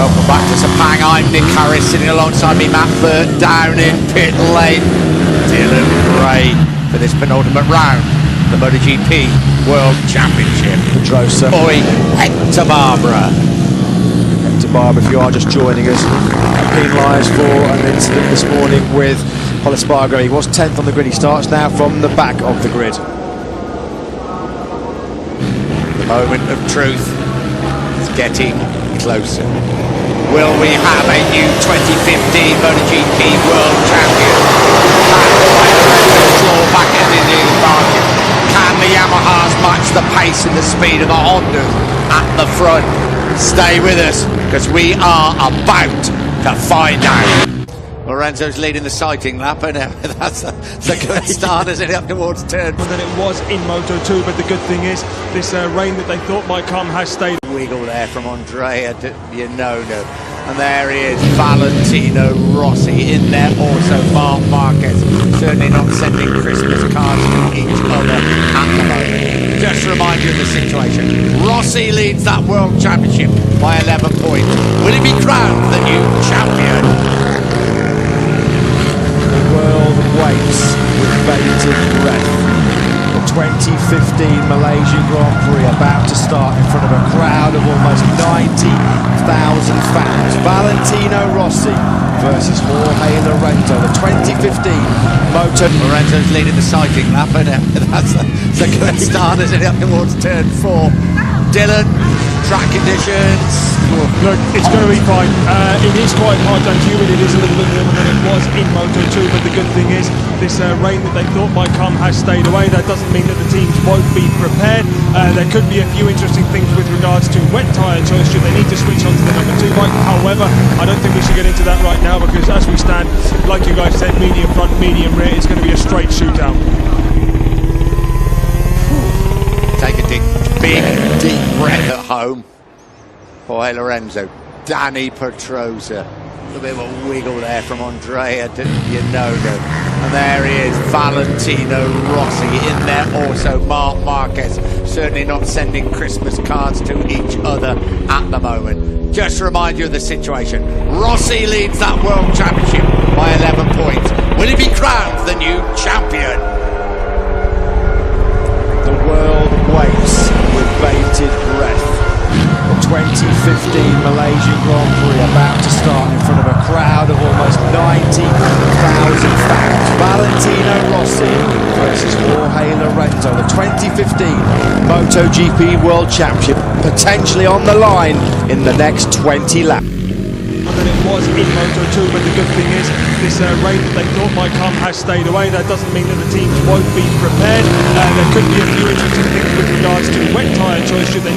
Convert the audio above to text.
Welcome back to Sepang. I'm Nick Harris, sitting alongside me, Matt Burt, down in pit lane. Dylan Gray for this penultimate round, the MotoGP World Championship. Pedrosa. Oi, Hector Barbara. Hector Barbara, if you are just joining us, penalised for an incident this morning with Spargo. He was 10th on the grid. He starts now from the back of the grid. The moment of truth is getting closer. Will we have a new 2015 MotoGP World Champion? Can the claw back in the market? Can the Yamahas match the pace and the speed of the Hondas at the front? Stay with us, because we are about to find out. Lorenzo's leading the sighting lap, and that's a good start, isn't it, up towards turn. Than it was in Moto2, but the good thing is this rain that they thought might come has stayed. Wiggle there from Andrea no. And there he is, Valentino Rossi in there also, Marc Marquez. Certainly not sending Christmas cards to each other at the moment. Just to remind you of the situation. Rossi leads that World Championship by 11 points. Will he be crowned the new champion? The world waits with bated breath. The 2015 Malaysian Grand Prix about to start in front of a crowd of almost 90,000 fans. Valentino Rossi versus Jorge Lorenzo, the 2015 Moto. Lorenzo's leading the sighting lap, and that's a good start, isn't it, up towards turn 4. Dylan, track conditions. Look, it's going to be fine. It is quite hot and humid. It is a little bit warmer than it was in Moto2, but the good thing is this rain that they thought might come has stayed away. That doesn't mean that the teams won't be prepared. There could be a few interesting things with regards to wet tyre choice should they need to switch onto the number 2 bike. However, I don't think we should get into that right now, because as we stand, like you guys said, medium front, medium rear, it's going to be a straight shootout. Take a big deep breath at home. Jorge Lorenzo, Danny Pedrosa. A little bit of a wiggle there from Andrea no. And there he is, Valentino Rossi in there also, Marc Marquez. Certainly not sending Christmas cards to each other at the moment. Just to remind you of the situation. Rossi leads that World Championship by 11 points. Will he be crowned the new champion? The world waits with bated breath. The 2015 Malaysian Grand Prix about to start in front of a crowd of almost 90,000 fans. Valentino Rossi versus Jorge Lorenzo, the 2015 MotoGP World Championship, potentially on the line in the next 20 laps. Than it was in Moto2, but the good thing is this rain that they thought might come has stayed away. That doesn't mean that the teams won't be prepared. There could be a few interesting things with regards to wet tyre choice should they